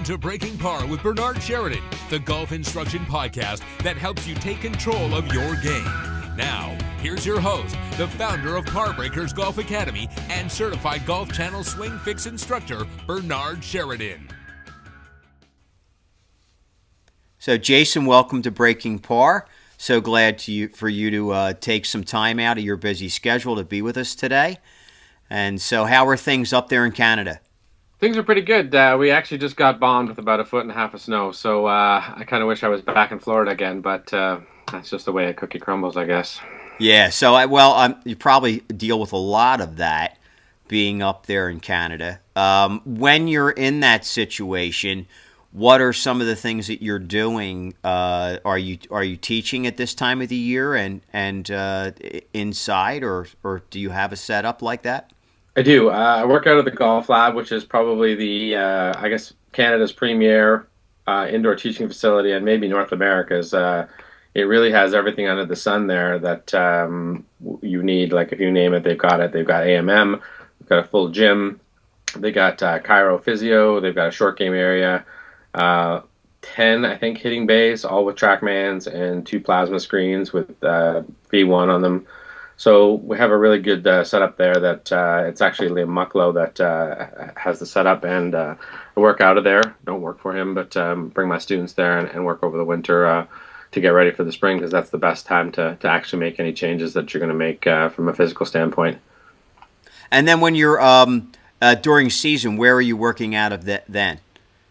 to Breaking Par with Bernard Sheridan, the golf instruction podcast that helps you take control of your game. Now, here's your host, the founder of Par Breakers Golf Academy and certified Golf Channel Swing Fix instructor, Bernard Sheridan. So, Jason, welcome to Breaking Par. So glad for you to take some time out of your busy schedule to be with us today. And so, how are things up there in Canada? Things are pretty good. We actually just got bombed with about 1.5 feet of snow, so I kind of wish I was back in Florida again, but that's just the way a cookie crumbles, I guess. Yeah, so, you probably deal with a lot of that being up there in Canada. When you're in that situation, what are some of the things that you're doing? Are you teaching at this time of the year and inside, or do you have a setup like that? I do. I work out of the Golf Lab, which is probably the, I guess, Canada's premier indoor teaching facility and maybe North America's. It really has everything under the sun there that you need. Like, if you name it, they've got it. They've got AMM, they've got a full gym, they got chiro physio, they've got a short game area, 10, I think, hitting bays, all with TrackMans and 2 plasma screens with V1 on them. So we have a really good setup there that it's actually Liam Mucklow that has the setup, and I work out of there. Don't work for him, but bring my students there and work over the winter to get ready for the spring, because that's the best time to actually make any changes that you're going to make from a physical standpoint. And then when you're during season, where are you working out of then?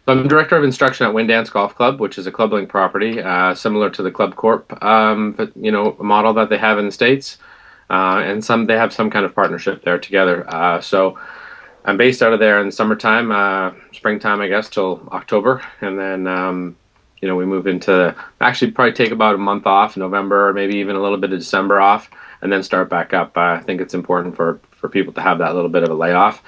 So I'm director of instruction at Winddance Golf Club, which is a Club Link property, similar to the Club Corp, but model that they have in the States. And they have some kind of partnership there together. So I'm based out of there in the summertime, springtime, I guess, till October. And then, we move into, actually probably take about a month off, November, or maybe even a little bit of December off, and then start back up. I think it's important for people to have that little bit of a layoff.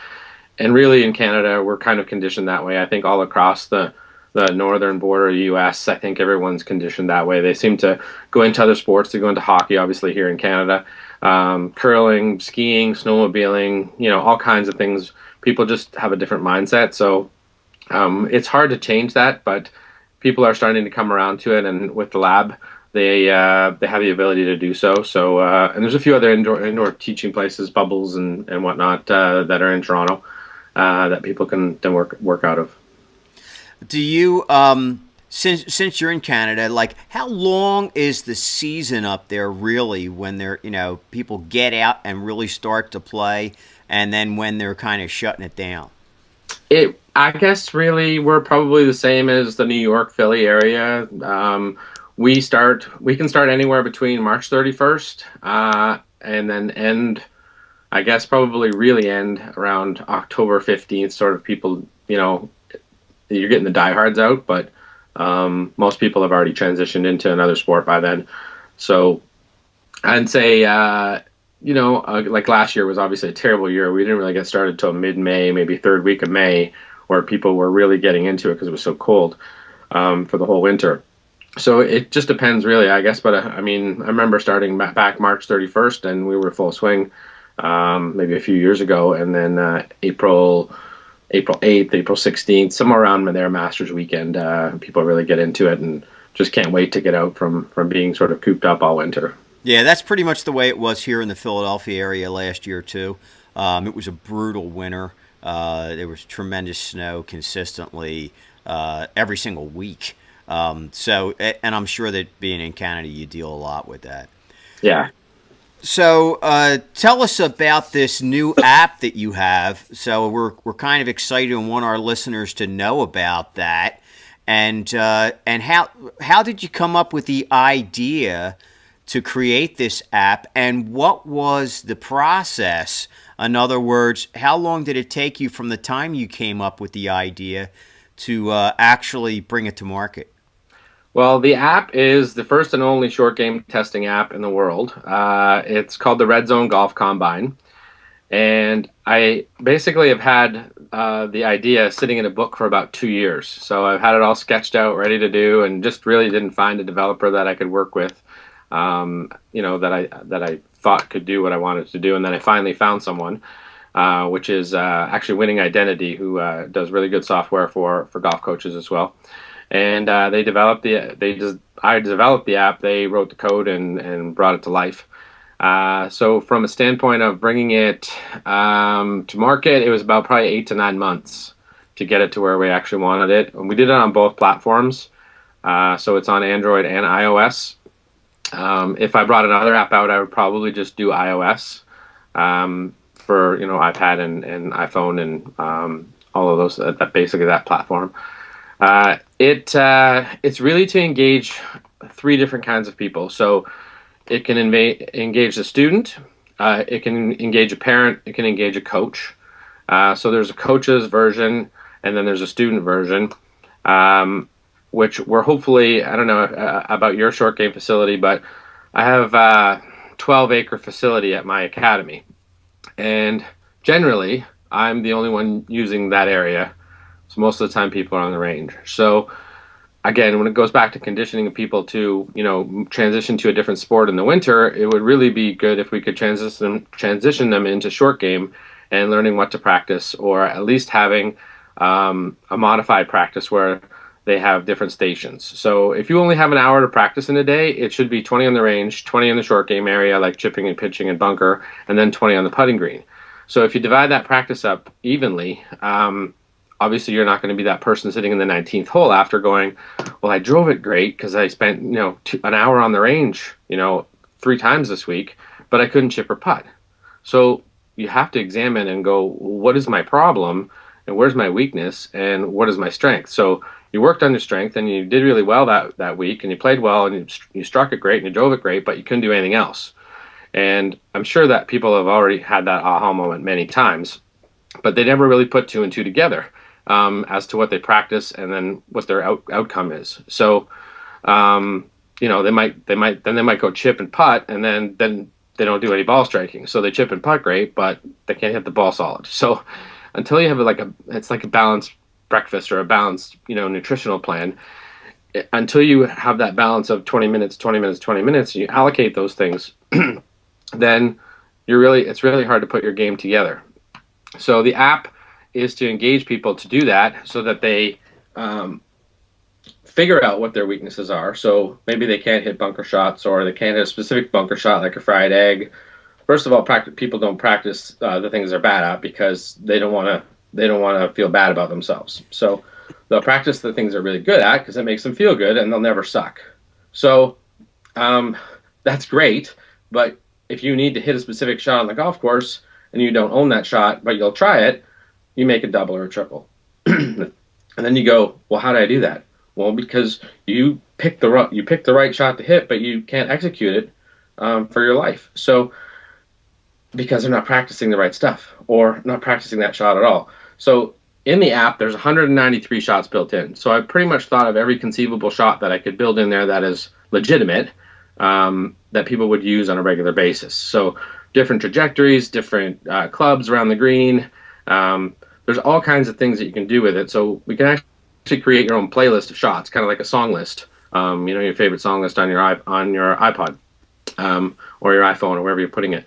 And really in Canada, we're kind of conditioned that way. I think all across the northern border of the U.S., I think everyone's conditioned that way. They seem to go into other sports. They go into hockey, obviously, here in Canada. Curling, skiing, snowmobiling, all kinds of things. People just have a different mindset. So it's hard to change that, but people are starting to come around to it. And with the lab, they have the ability to do so. So and there's a few other indoor teaching places, Bubbles and whatnot, that are in Toronto that people can then work out of. Do you since you're in Canada, like, how long is the season up there really when they're, people get out and really start to play, and then when they're kind of shutting it down? I guess really we're probably the same as the New York, Philly area. We can start anywhere between March 31st and then end, I guess probably really end around October 15th, sort of people, you're getting the diehards out, but most people have already transitioned into another sport by then. So I'd say, like last year was obviously a terrible year. We didn't really get started till mid-May, maybe third week of May, where people were really getting into it because it was so cold for the whole winter. So it just depends really, I guess. But I remember starting back March 31st, and we were full swing maybe a few years ago. And then April 8th, April 16th, somewhere around there, Masters weekend, people really get into it and just can't wait to get out from being sort of cooped up all winter. Yeah, that's pretty much the way it was here in the Philadelphia area last year, too. It was a brutal winter. There was tremendous snow consistently every single week. And I'm sure that being in Canada, you deal a lot with that. Yeah. So tell us about this new app that you have. So we're kind of excited and want our listeners to know about that. And how did you come up with the idea to create this app, and what was the process? In other words, how long did it take you from the time you came up with the idea to actually bring it to market? Well, the app is the first and only short game testing app in the world. It's called the Red Zone Golf Combine. And I basically have had the idea sitting in a book for about 2 years. So I've had it all sketched out, ready to do, and just really didn't find a developer that I could work with, that I thought could do what I wanted to do. And then I finally found someone. which is actually Winning Identity, who does really good software for golf coaches as well. And I developed the app. They wrote the code and brought it to life. So from a standpoint of bringing it to market, it was about probably 8 to 9 months to get it to where we actually wanted it. And we did it on both platforms. So it's on Android and iOS. If I brought another app out, I would probably just do iOS for iPad and iPhone and all of those. Basically that platform. It's really to engage 3 different kinds of people. So it can engage the student, it can engage a parent, it can engage a coach. So there's a coach's version, and then there's a student version, which we're hopefully, I don't know about your short game facility, but I have a 12-acre facility at my academy. And generally, I'm the only one using that area. So most of the time people are on the range. So again, when it goes back to conditioning people to, transition to a different sport in the winter, it would really be good if we could transition them into short game and learning what to practice, or at least having a modified practice where they have different stations. So if you only have an hour to practice in a day, it should be 20 on the range, 20 in the short game area, like chipping and pitching and bunker, and then 20 on the putting green. So if you divide that practice up evenly, obviously you're not going to be that person sitting in the 19th hole after going, well, I drove it great because I spent, an hour on the range, 3 times this week, but I couldn't chip or putt. So you have to examine and go, what is my problem and where's my weakness and what is my strength? So you worked on your strength and you did really well that week and you played well and you struck it great and you drove it great, but you couldn't do anything else. And I'm sure that people have already had that aha moment many times, but they never really put 2 and 2 together as to what they practice and then what their outcome is. So, they might go chip and putt, and then they don't do any ball striking. So they chip and putt great, but they can't hit the ball solid. So until you have it's like a balanced breakfast or a balanced, nutritional plan, until you have that balance of 20 minutes, 20 minutes, 20 minutes, and you allocate those things, then it's really hard to put your game together. So the app is to engage people to do that so that they figure out what their weaknesses are. So maybe they can't hit bunker shots, or they can't hit a specific bunker shot like a fried egg. First of all, people don't practice the things they're bad at because they don't want to feel bad about themselves. So they'll practice the things they're really good at because it makes them feel good, and they'll never suck. So that's great, but if you need to hit a specific shot on the golf course and you don't own that shot, but you'll try it, you make a double or a triple. And then you go, well, how did I do that? Well, because you picked the right shot to hit, but you can't execute it for your life. So because they're not practicing the right stuff or not practicing that shot at all. So in the app, there's 193 shots built in. So I pretty much thought of every conceivable shot that I could build in there that is legitimate, that people would use on a regular basis. So different trajectories, different clubs around the green. There's all kinds of things that you can do with it. So we can actually create your own playlist of shots, kind of like a song list. Your favorite song list on your iPod or your iPhone or wherever you're putting it.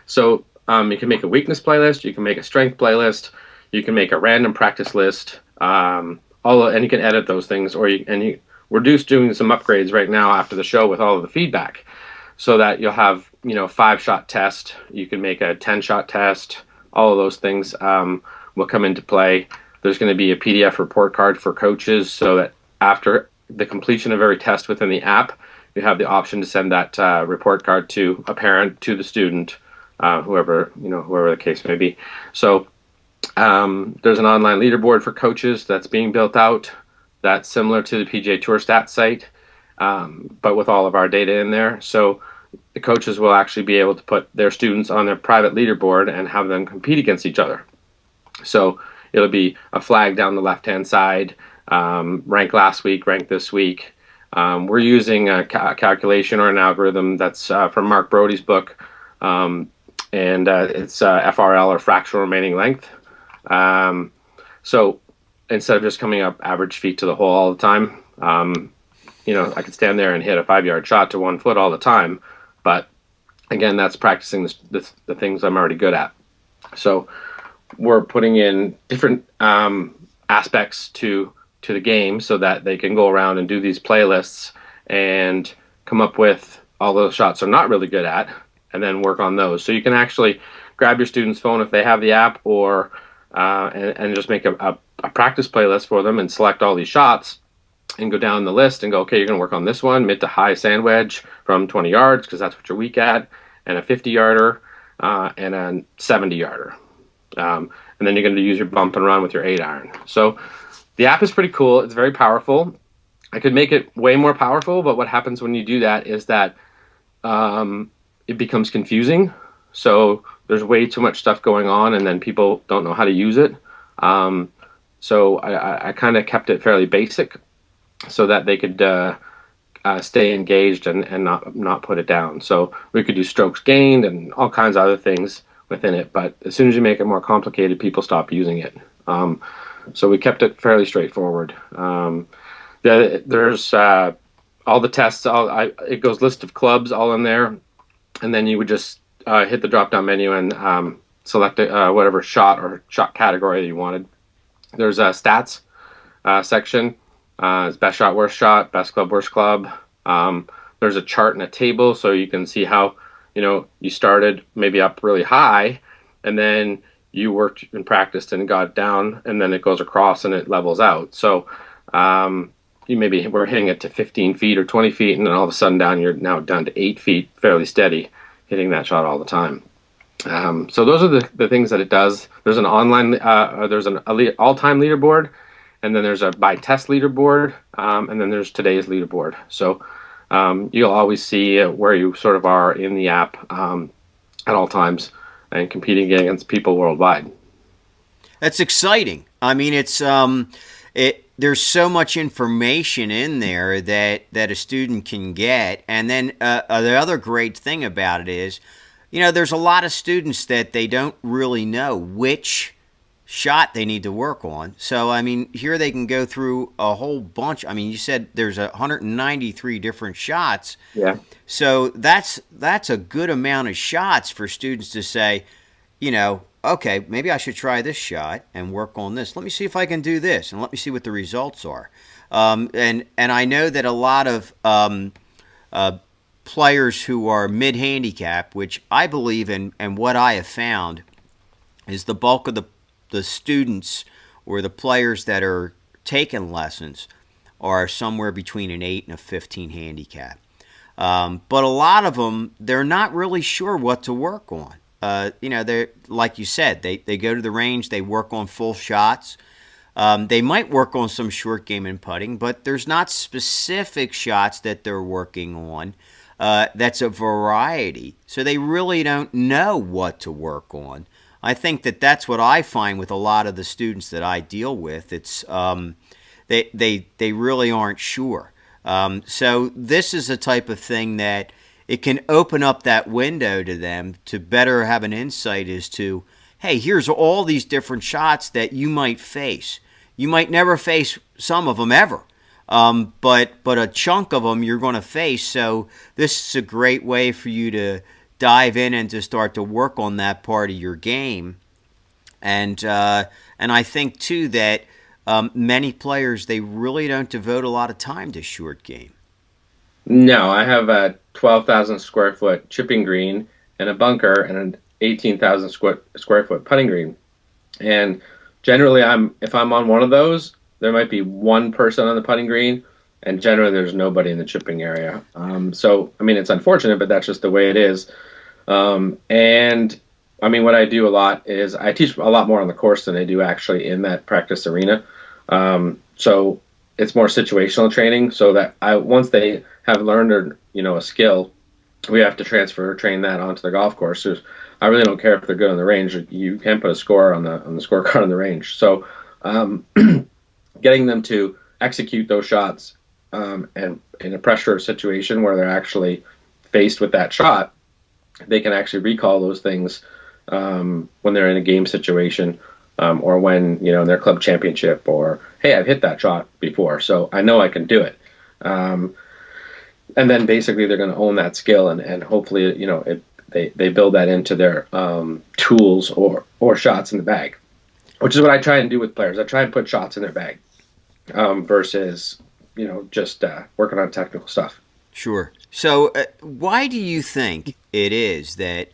So you can make a weakness playlist, you can make a strength playlist, you can make a random practice list, and you can edit those things. We're just doing some upgrades right now after the show with all of the feedback, so that you'll have 5-shot test. You can make a 10-shot test. All of those things will come into play. There's going to be a PDF report card for coaches, so that after the completion of every test within the app, you have the option to send that report card to a parent, to the student, whoever the case may be. So there's an online leaderboard for coaches that's being built out. That's similar to the PGA Tour stats site, but with all of our data in there. So the coaches will actually be able to put their students on their private leaderboard and have them compete against each other. So it'll be a flag down the left-hand side, rank last week, rank this week. We're using a calculation or an algorithm that's from Mark Brody's book, and it's FRL, or fractional remaining length. So instead of just coming up average feet to the hole all the time, I could stand there and hit a 5-yard shot to 1 foot all the time. But again, that's practicing the things I'm already good at. So we're putting in different aspects to the game so that they can go around and do these playlists and come up with all those shots they're not really good at, and then work on those. So you can actually grab your student's phone if they have the app, or and just make a practice playlist for them and select all these shots and go down the list and go, okay, you're going to work on this one, mid to high sand wedge from 20 yards because that's what you're weak at, and a 50-yarder and a 70-yarder. And then you're going to use your bump and run with your 8-iron. So the app is pretty cool. It's very powerful. I could make it way more powerful, but what happens when you do that is that it becomes confusing. So there's way too much stuff going on, and then people don't know how to use it. So I kind of kept it fairly basic so that they could stay engaged and not put it down. So we could do strokes gained and all kinds of other things within it. But as soon as you make it more complicated, people stop using it. So we kept it fairly straightforward. There's all the tests. It goes list of clubs all in there, and then you would just hit the drop-down menu and select whatever shot or shot category that you wanted. There's a stats section. It's best shot, worst shot, best club, worst club. There's a chart and a table, so you can see how you started maybe up really high, and then you worked and practiced and got it down, and then it goes across and it levels out. So you maybe were hitting it to 15 feet or 20 feet, and then all of a sudden you're now down to 8 feet, fairly steady, hitting that shot all the time. So those are the things that it does. There's an online, there's an all-time leaderboard, and then there's a by test leaderboard, and then there's today's leaderboard. So you'll always see where you sort of are in the app at all times, and competing against people worldwide. That's exciting. I mean, it's there's so much information in there that a student can get, and then the other great thing about it is, there's a lot of students that they don't really know which shot they need to work on. So, I mean, here they can go through a whole bunch. I mean, you said there's 193 different shots. Yeah. So that's a good amount of shots for students to say, okay, maybe I should try this shot and work on this. Let me see if I can do this, and let me see what the results are. And I know that a lot of players who are mid-handicap, which I believe in, and what I have found is the bulk of the students or the players that are taking lessons are somewhere between an 8 and a 15 handicap. But a lot of them, they're not really sure what to work on. They're, like you said, they go to the range, they work on full shots. They might work on some short game and putting, but there's not specific shots that they're working on. That's a variety. So they really don't know what to work on. I think that's what I find with a lot of the students that I deal with. It's they really aren't sure. So this is a type of thing that it can open up that window to them to better have an insight as to, hey, here's all these different shots that you might face. You might never face some of them ever, but a chunk of them you're going to face. So this is a great way for you to dive in and to start to work on that part of your game. And I think, too, that many players, they really don't devote a lot of time to short game. No, I have a 12,000 square foot chipping green and a bunker and an 18,000 square foot putting green. And generally, if I'm on one of those, there might be one person on the putting green, and generally there's nobody in the chipping area. So, I mean, it's unfortunate, but that's just the way it is. And I mean, what I do a lot is I teach a lot more on the course than I do actually in that practice arena. So it's more situational training, so that once they have learned a skill, we have to transfer or train that onto the golf course. So I really don't care if they're good on the range. You can put a score on the scorecard on the range. So getting them to execute those shots and in a pressure situation where they're actually faced with that shot, they can actually recall those things when they're in a game situation, or when in their club championship, or hey, I've hit that shot before, so I know I can do it. And then basically they're going to own that skill, and hopefully they build that into their tools or or shots in the bag, which is what I try and do with players. I try and put shots in their bag versus, just working on technical stuff. Sure. So why do you think it is that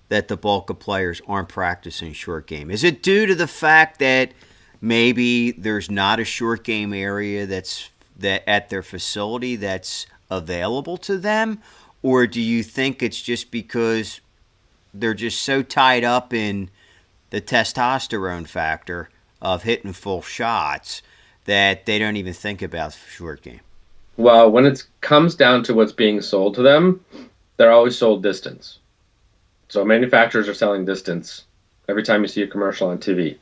the bulk of players aren't practicing short game? Is it due to the fact that maybe there's not a short game area that at their facility that's available to them? Or do you think it's just because they're just so tied up in the testosterone factor of hitting full shots that they don't even think about short game? Well, when it comes down to what's being sold to them, they're always sold distance. So manufacturers are selling distance every time you see a commercial on TV.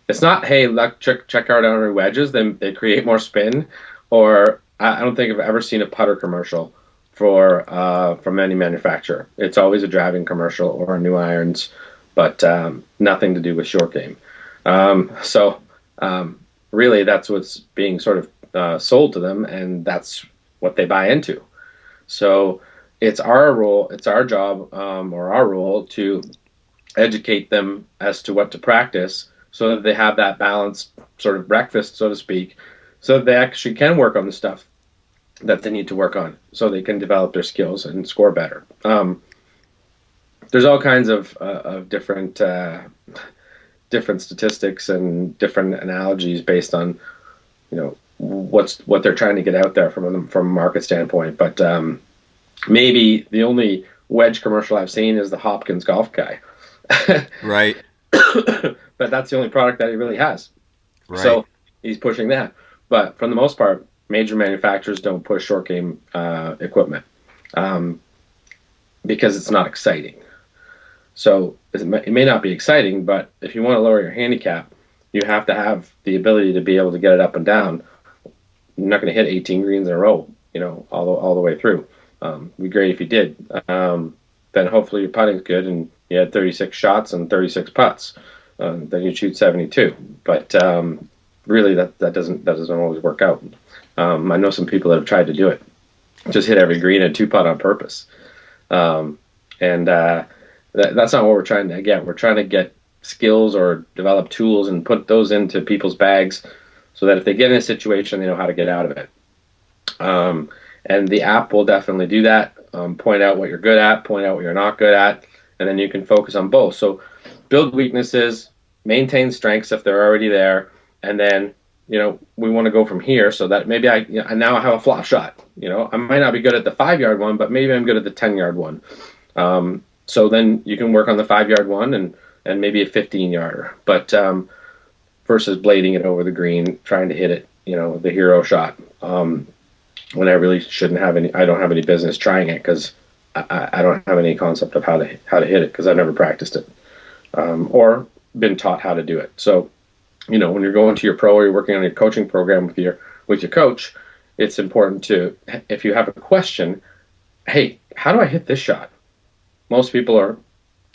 It's not, hey, look, check out our wedges. They create more spin. Or I don't think I've ever seen a putter commercial from any manufacturer. It's always a driving commercial or new irons, but nothing to do with short game. Really, that's what's being sort of sold to them, and that's what they buy into. So it's our role, it's our job, or our role to educate them as to what to practice so that they have that balanced sort of breakfast, so to speak, so that they actually can work on the stuff that they need to work on so they can develop their skills and score better. There's all kinds of different statistics and different analogies based on, what they're trying to get out there from a market standpoint. But maybe the only wedge commercial I've seen is the Hopkins golf guy. Right. But that's the only product that he really has. Right. So he's pushing that. But for the most part, major manufacturers don't push short game equipment because it's not exciting. So it may not be exciting, but if you want to lower your handicap, you have to have the ability to be able to get it up and down. You're not going to hit 18 greens in a row, all the way through. It'd be great if you did. Then hopefully your putting's good and you had 36 shots and 36 putts. Then you shoot 72. But really, that doesn't always work out. I know some people that have tried to do it, just hit every green and 2-putt on purpose, and that's not what we're trying to get. We're trying to get skills or develop tools and put those into people's bags so that if they get in a situation, they know how to get out of it. And the app will definitely do that. Point out what you're good at, point out what you're not good at, and then you can focus on both. So build weaknesses, maintain strengths if they're already there, and then we want to go from here so that maybe I now have a flop shot. I might not be good at the 5-yard one, but maybe I'm good at the 10-yard one. So then you can work on the 5-yard one and maybe a 15-yarder. But versus blading it over the green, trying to hit it, the hero shot. When I really shouldn't have any, I don't have any business trying it because I don't have any concept of how to hit it because I've never practiced it or been taught how to do it. So, when you're going to your pro or you're working on your coaching program with your coach, it's important to, if you have a question, hey, how do I hit this shot? Most people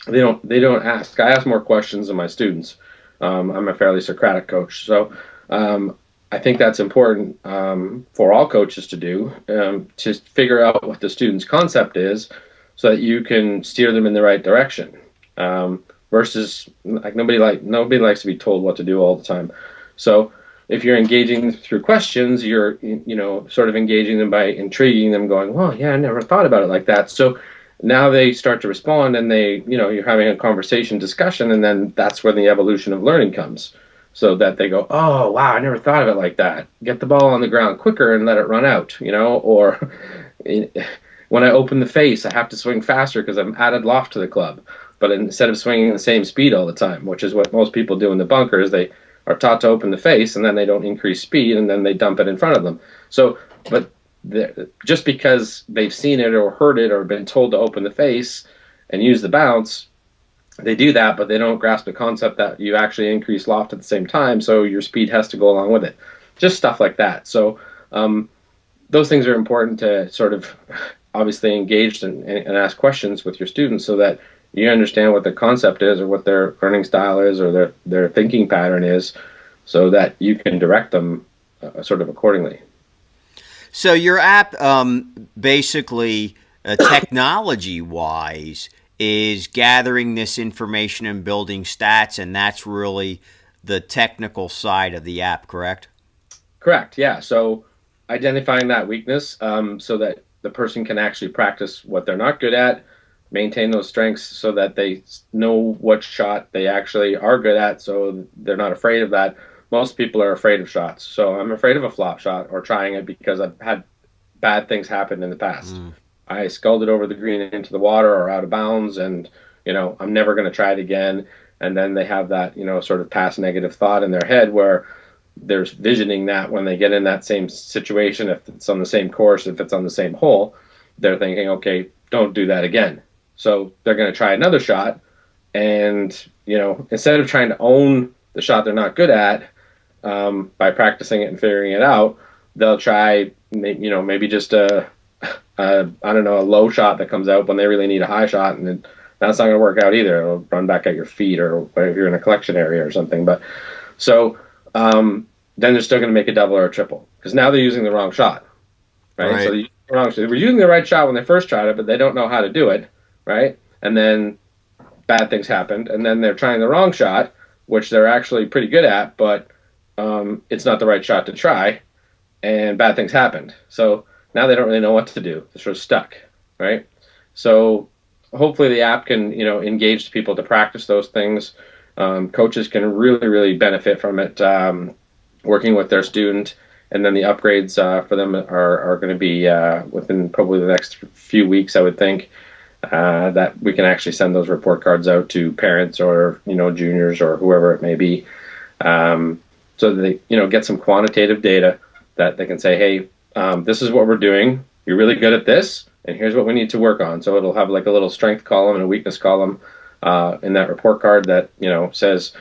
they don't ask. I ask more questions than my students. I'm a fairly Socratic coach, so I think that's important for all coaches to do, to figure out what the student's concept is, so that you can steer them in the right direction. Versus nobody likes to be told what to do all the time. So if you're engaging through questions, you're sort of engaging them by intriguing them, going, well, yeah, I never thought about it like that. So now they start to respond, and you're having a conversation, discussion, and then that's where the evolution of learning comes. So that they go, oh wow, I never thought of it like that. Get the ball on the ground quicker and let it run out, or when I open the face, I have to swing faster because I've added loft to the club. But instead of swinging the same speed all the time, which is what most people do in the bunkers, they are taught to open the face and then they don't increase speed and then they dump it in front of them. So, but just because they've seen it or heard it or been told to open the face and use the bounce, they do that, but they don't grasp the concept that you actually increase loft at the same time, so your speed has to go along with it. Just stuff like that. So those things are important to sort of obviously engage and ask questions with your students so that you understand what the concept is or what their learning style is or their thinking pattern is, so that you can direct them sort of accordingly. So your app basically, technology-wise, is gathering this information and building stats, and that's really the technical side of the app, correct? Correct. Yeah. So identifying that weakness, so that the person can actually practice what they're not good at, maintain those strengths so that they know what shot they actually are good at, so they're not afraid of that. Most people are afraid of shots. So I'm afraid of a flop shot or trying it because I've had bad things happen in the past. I sculled it over the green into the water or out of bounds, and I'm never going to try it again. And then they have that sort of past negative thought in their head where they're visioning that when they get in that same situation, if it's on the same course, if it's on the same hole, they're thinking, okay, don't do that again. So they're going to try another shot, and instead of trying to own the shot they're not good at by practicing it and figuring it out, they'll try maybe just a low shot that comes out when they really need a high shot, and that's not going to work out either. It'll run back at your feet, or if you're in a collection area or something. But so then they're still going to make a double or a triple because now they're using the wrong shot, right? So they were using the right shot when they first tried it, but they don't know how to do it, right? And then bad things happened, and then they're trying the wrong shot, which they're actually pretty good at, but it's not the right shot to try, and bad things happened. So now they don't really know what to do. They're sort of stuck, right? So hopefully the app can, engage people to practice those things. Coaches can really, really benefit from it, working with their student. And then the upgrades for them are going to be within probably the next few weeks, I would think, that we can actually send those report cards out to parents or, juniors or whoever it may be, so that they, get some quantitative data that they can say, hey, this is what we're doing. You're really good at this, and here's what we need to work on. So it'll have like a little strength column and a weakness column in that report card that says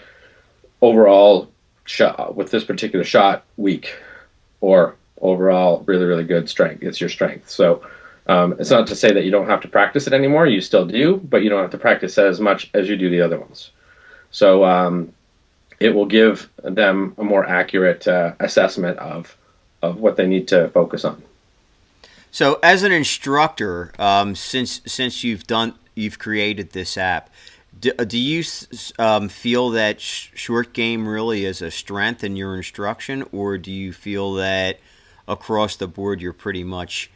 overall shot with this particular shot weak, or overall really, really good strength. It's your strength. So it's not to say that you don't have to practice it anymore. You still do, but you don't have to practice it as much as you do the other ones. So it will give them a more accurate assessment of what they need to focus on. So, as an instructor, since you've created this app, do you feel that short game really is a strength in your instruction, or do you feel that across the board you're pretty much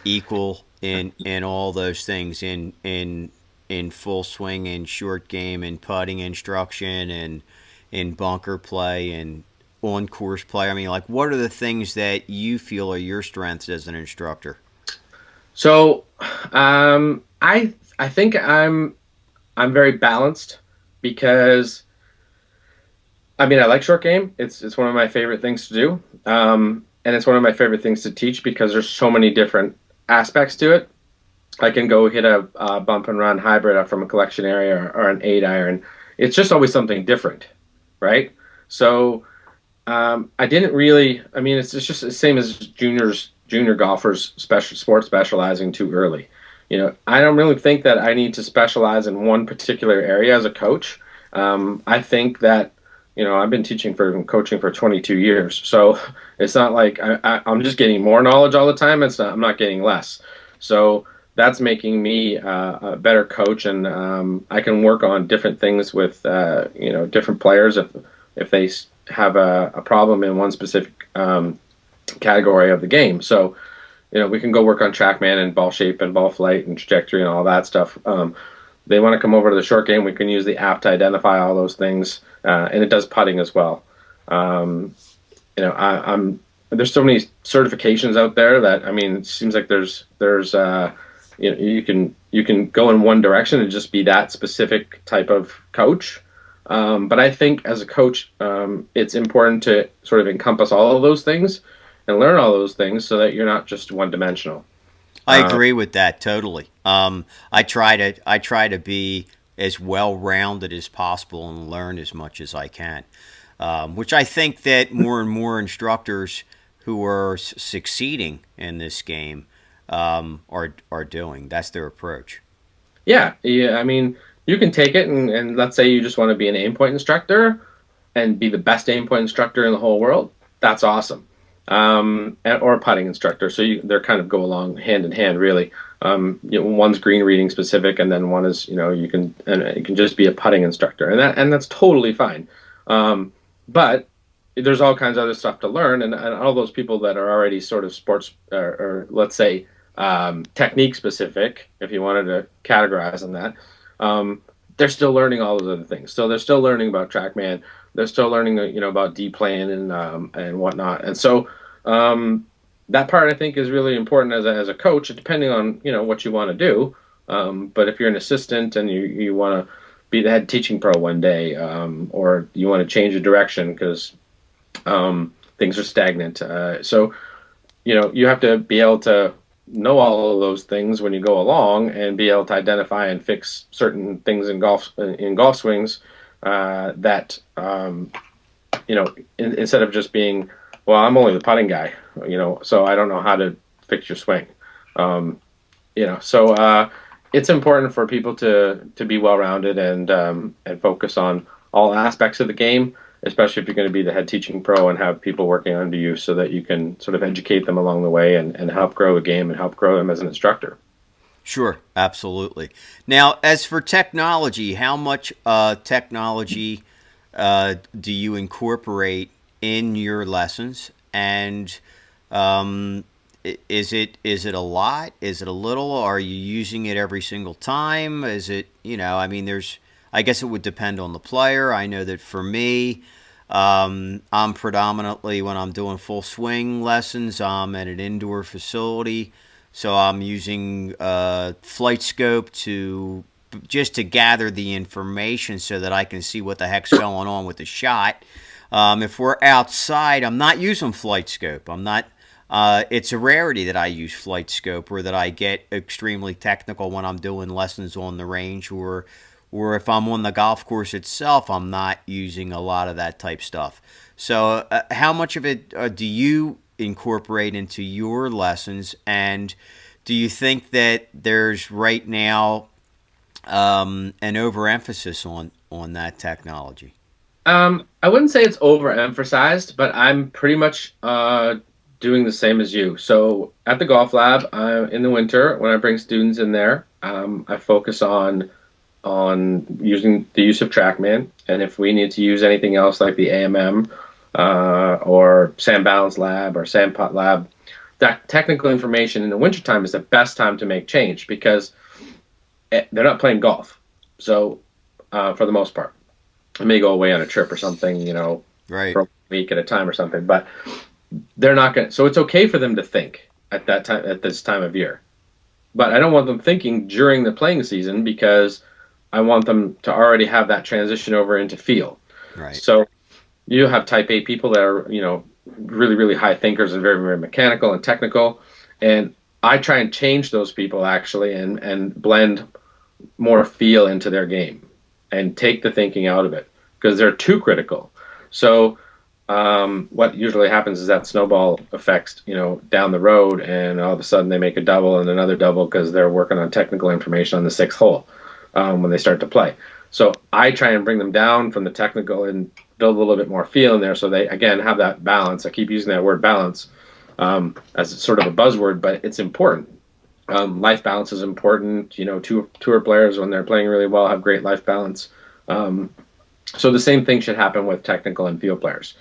equal in all those things, in full swing and short game and putting instruction and in bunker play and on course play? I mean, like, what are the things that you feel are your strengths as an instructor? So, I think I'm very balanced because, I like short game. It's one of my favorite things to do, and it's one of my favorite things to teach because there's so many different aspects to it. I can go hit a bump and run hybrid from a collection area or an 8-iron. It's just always something different, right? So I didn't really. It's just the same as junior golfers sports specializing too early. I don't really think that I need to specialize in one particular area as a coach. I think that I've been teaching and coaching for 22 years, so it's not like I'm just getting more knowledge all the time. I'm not getting less. So that's making me a better coach, and I can work on different things with different players if they have a problem in one specific category of the game. So we can go work on TrackMan and ball shape and ball flight and trajectory and all that stuff. They want to come over to the short game, we can use the app to identify all those things, and it does putting as well. There's so many certifications out there that it seems like there's you can go in one direction and just be that specific type of coach. But I think as a coach, it's important to sort of encompass all of those things and learn all those things so that you're not just one-dimensional. I agree with that totally. I try to be as well-rounded as possible and learn as much as I can, which I think that more and more instructors who are succeeding in this game are doing. That's their approach. Yeah. You can take it and let's say you just want to be an aim point instructor and be the best aim point instructor in the whole world. That's awesome. Or a putting instructor. So they're kind of go along hand in hand, really. One's green reading specific, and then one is you can just be a putting instructor, and that's totally fine. But there's all kinds of other stuff to learn, and all those people that are already sort of sports or let's say technique specific, if you wanted to categorize on that, they're still learning all those other things. So they're still learning about TrackMan. They're still learning, about D-Plan and whatnot. And so that part I think is really important as a coach, depending on what you want to do. But if you're an assistant and you want to be the head teaching pro one day, or you want to change a direction because things are stagnant, so you have to be able to know all of those things when you go along and be able to identify and fix certain things in golf swings that instead of just being, well, I'm only the putting guy, so I don't know how to fix your swing. So it's important for people to be well-rounded and focus on all aspects of the game, especially if you're going to be the head teaching pro and have people working under you so that you can sort of educate them along the way and help grow the game and help grow them as an instructor. Sure, absolutely. Now, as for technology, how much technology do you incorporate in your lessons? And is it a lot? Is it a little? Are you using it every single time? Is it, I guess it would depend on the player. I know that for me, I'm predominantly, when I'm doing full swing lessons, I'm at an indoor facility. So I'm using Flight Scope just to gather the information so that I can see what the heck's going on with the shot. If we're outside, I'm not using Flight Scope. It's a rarity that I use Flight Scope or that I get extremely technical when I'm doing lessons on the range, or if I'm on the golf course itself, I'm not using a lot of that type stuff. So how much of it do you incorporate into your lessons, and do you think that there's right now an overemphasis on that technology? I wouldn't say it's overemphasized, but I'm pretty much doing the same as you. So at the golf lab, in the winter, when I bring students in there, I focus on using the use of TrackMan, and if we need to use anything else like the AMM or Sand Balance Lab or Sand Pot Lab, that technical information in the wintertime is the best time to make change because they're not playing golf. So for the most part, I may go away on a trip or something, right, for a week at a time or something, but they're not going to. So it's okay for them to think at that time, at this time of year. But I don't want them thinking during the playing season because I want them to already have that transition over into feel. Right. So you have type A people that are, really, really high thinkers and very, very mechanical and technical. And I try and change those people actually and blend more feel into their game and take the thinking out of it because they're too critical. So what usually happens is that snowball affects, down the road, and all of a sudden they make a double and another double because they're working on technical information on the sixth hole when they start to play. So I try and bring them down from the technical and build a little bit more feel in there so they, again, have that balance. I keep using that word balance as sort of a buzzword, but it's important. Life balance is important. Tour players, when they're playing really well, have great life balance. So the same thing should happen with technical and field players.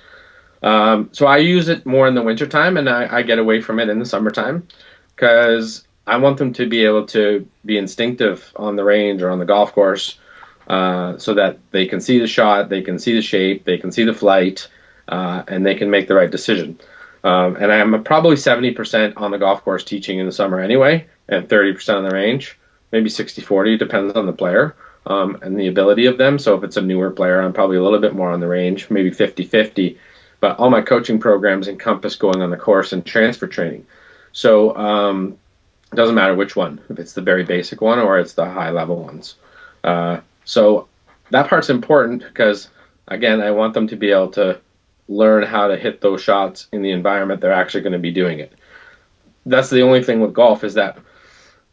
So I use it more in the wintertime, and I get away from it in the summertime because I want them to be able to be instinctive on the range or on the golf course so that they can see the shot, they can see the shape, they can see the flight, and they can make the right decision. And I'm probably 70% on the golf course teaching in the summer anyway, and 30% on the range, maybe 60-40, depends on the player and the ability of them. So if it's a newer player, I'm probably a little bit more on the range, maybe 50-50. But all my coaching programs encompass going on the course and transfer training. So it doesn't matter which one, if it's the very basic one or it's the high-level ones. So that part's important because, again, I want them to be able to learn how to hit those shots in the environment they're actually going to be doing it. That's the only thing with golf is that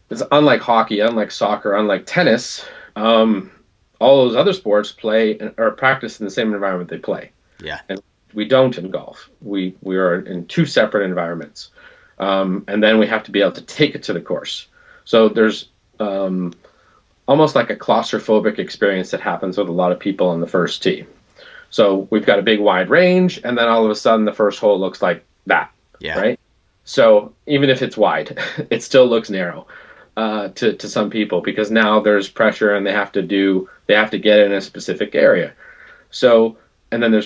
it's unlike hockey, unlike soccer, unlike tennis. All those other sports play or practice in the same environment they play. Yeah. And we don't in golf. We are in two separate environments. And then we have to be able to take it to the course. So there's almost like a claustrophobic experience that happens with a lot of people on the first tee. So we've got a big wide range, and then all of a sudden the first hole looks like that, right? So even if it's wide, it still looks narrow to some people, because now there's pressure and they have to get in a specific area. So, and then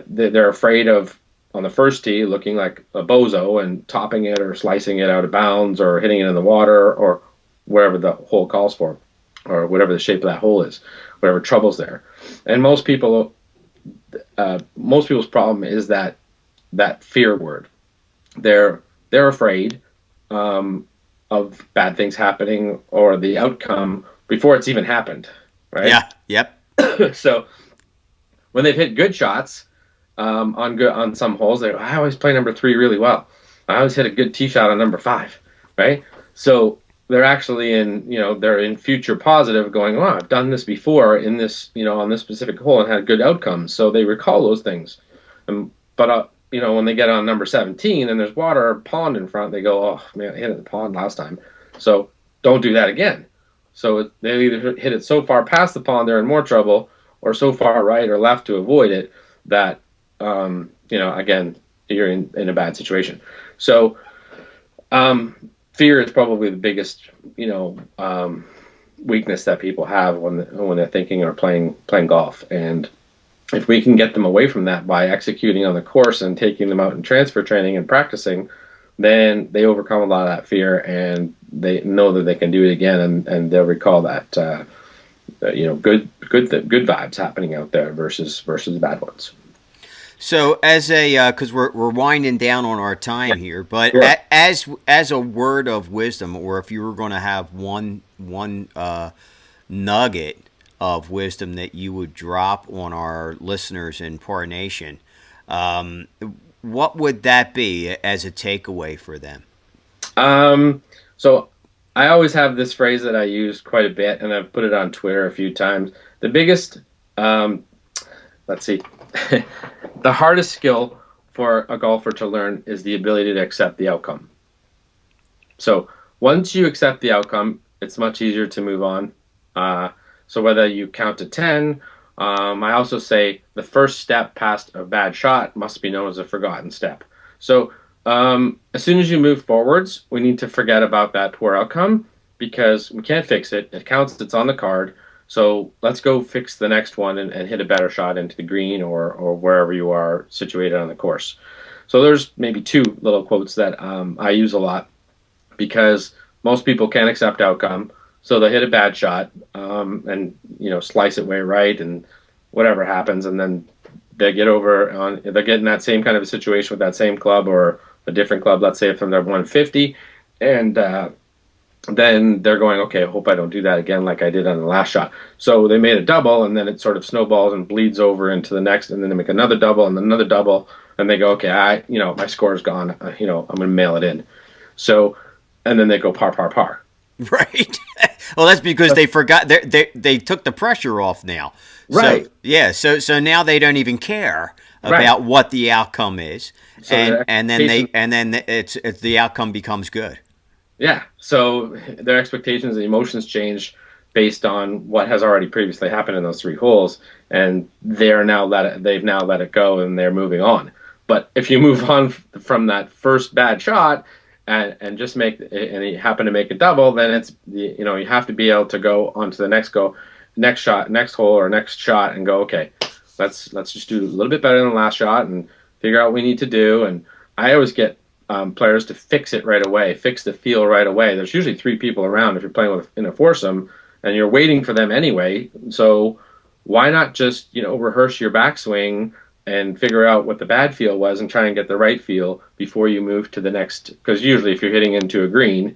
they're afraid of, on the first tee, looking like a bozo and topping it or slicing it out of bounds or hitting it in the water or wherever the hole calls for, or whatever the shape of that hole is, whatever trouble's there. And most people's problem is that fear word. They're afraid of bad things happening or the outcome before it's even happened, right? Yeah. Yep. So when they've hit good shots on some holes, I always play number 3 really well. I always hit a good tee shot on number 5, right? So they're actually they're in future positive, going, oh, I've done this before in this, on this specific hole and had good outcomes. So they recall those things. But when they get on number 17 and there's water or pond in front, they go, oh man, I hit it in the pond last time. So don't do that again. So they either hit it so far past the pond, they're in more trouble, or so far right or left to avoid it that, again, you're in a bad situation. So, fear is probably the biggest, weakness that people have when they're thinking or playing golf. And if we can get them away from that by executing on the course and taking them out in transfer training and practicing, then they overcome a lot of that fear and they know that they can do it again, and they'll recall that good vibes happening out there versus bad ones. So as because we're winding down on our time here, but sure. as a word of wisdom, or if you were going to have one nugget of wisdom that you would drop on our listeners in Par Nation, what would that be as a takeaway for them? So I always have this phrase that I use quite a bit, and I've put it on Twitter a few times. The biggest, let's see, the hardest skill for a golfer to learn is the ability to accept the outcome. So once you accept the outcome, it's much easier to move on. So whether you count to 10, I also say the first step past a bad shot must be known as a forgotten step. So as soon as you move forwards, we need to forget about that poor outcome, because we can't fix it. It counts, it's on the card. So let's go fix the next one and hit a better shot into the green or wherever you are situated on the course. So there's maybe 2 little quotes that I use a lot, because most people can't accept outcome. So they hit a bad shot and slice it way right, and whatever happens, and then they get they get in that same kind of a situation with that same club or a different club. Let's say from their 150, and then they're going, okay, I hope I don't do that again like I did on the last shot. So they made a double, and then it sort of snowballs and bleeds over into the next, and then they make another double and another double, and they go, okay, my score's gone. I'm going to mail it in. So, and then they go par. Right. Well, that's because they forgot they took the pressure off now. Right. So, yeah. So now they don't even care about what the outcome is, so and then it's the outcome becomes good. Yeah. So their expectations and emotions change based on what has already previously happened in those 3 holes, and they've now let it go and they're moving on. But if you move on from that first bad shot and just you happen to make a double, then it's you have to be able to go on to the next hole or next shot and go, okay, let's just do a little bit better than the last shot and figure out what we need to do. And I always get players to fix it right away, fix the feel right away. There's usually 3 people around if you're playing in a foursome, and you're waiting for them anyway. So why not just rehearse your backswing and figure out what the bad feel was and try and get the right feel before you move to the next? Because usually if you're hitting into a green,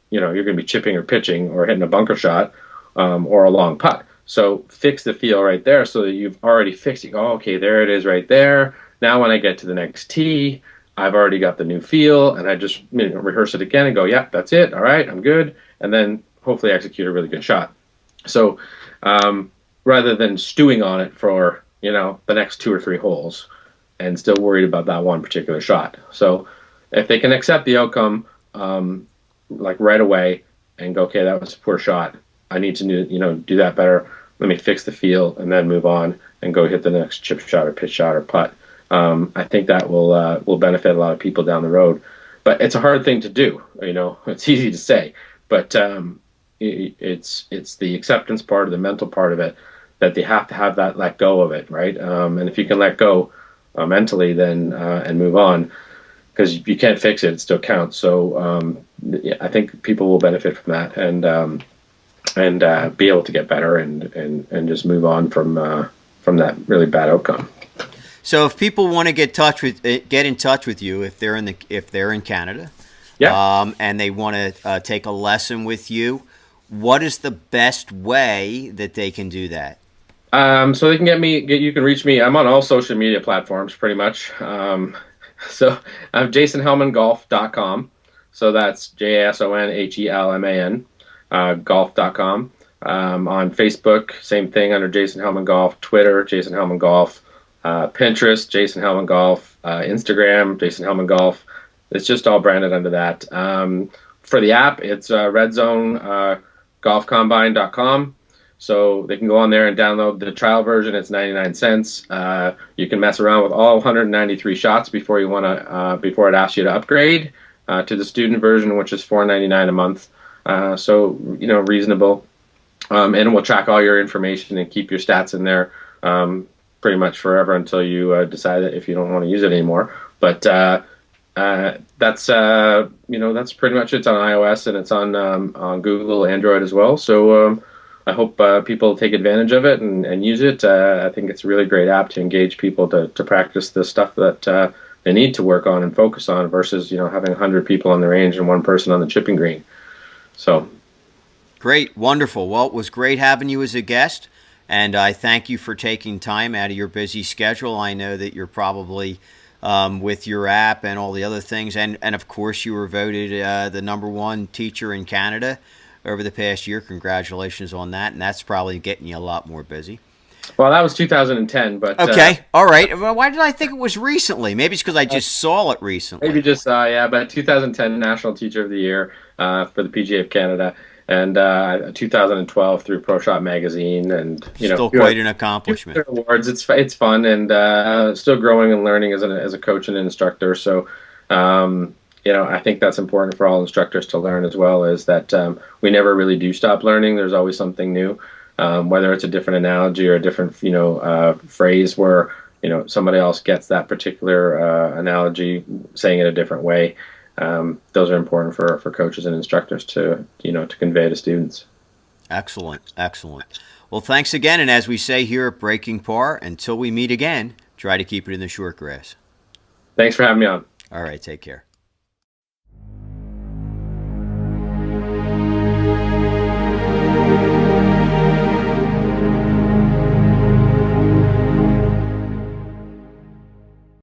you're going to be chipping or pitching or hitting a bunker shot or a long putt. So fix the feel right there so that you've already fixed it. Oh, okay, there it is right there. Now when I get to the next tee, I've already got the new feel, and I just rehearse it again and go, yeah, that's it. All right, I'm good. And then hopefully execute a really good shot. So rather than stewing on it for the next 2 or 3 holes and still worried about that one particular shot. So if they can accept the outcome like right away and go, okay, that was a poor shot. I need to do that better. Let me fix the feel and then move on and go hit the next chip shot or pitch shot or putt. I think that will benefit a lot of people down the road. But it's a hard thing to do. It's easy to say, but it's the acceptance part of the mental part of it that they have to have that let go of it, right? And if you can let go mentally, then and move on, because you can't fix it, it still counts. So I think people will benefit from that and be able to get better and just move on from that really bad outcome. So if people want to get in touch with you, if they're in Canada, and they want to take a lesson with you, what is the best way that they can do that? So they can you can reach me. I'm on all social media platforms pretty much. So I'm JasonHelmanGolf.com. So that's JasonHelman, golf.com. On Facebook, same thing under Jason Helman Golf. Twitter, Jason Helman Golf. Pinterest, Jason Helman Golf. Instagram, Jason Helman Golf. It's just all branded under that. For the app, it's RedZoneGolfCombine.com. So they can go on there and download the trial version. It's 99 cents. You can mess around with all 193 shots before it asks you to upgrade to the student version, which is $4.99 a month. So reasonable. And it will track all your information and keep your stats in there pretty much forever until you decide that if you don't want to use it anymore. But that's pretty much it. It's on iOS and it's on Google, Android as well. So I hope people take advantage of it and use it. I think it's a really great app to engage people to practice the stuff that they need to work on and focus on versus having 100 people on the range and one person on the chipping green. So great, wonderful. Well, it was great having you as a guest, and I thank you for taking time out of your busy schedule. I know that you're probably with your app and all the other things, and of course you were voted the #1 teacher in Canada over the past year. Congratulations on that, and that's probably getting you a lot more busy. Well, that was 2010, but okay, all right. Well, why did I think it was recently? Maybe it's because I just saw it recently. Maybe just but 2010 National Teacher of the Year for the PGA of Canada, and 2012 through Pro Shot Magazine, and still quite an accomplishment. Awards. It's fun, and still growing and learning as a coach and an instructor. So. I think that's important for all instructors to learn as well, is that we never really do stop learning. There's always something new, whether it's a different analogy or a different, phrase where, somebody else gets that particular analogy, saying it a different way. Those are important for coaches and instructors to convey to students. Excellent. Well, thanks again. And as we say here at Breaking Par, until we meet again, try to keep it in the short grass. Thanks for having me on. All right. Take care.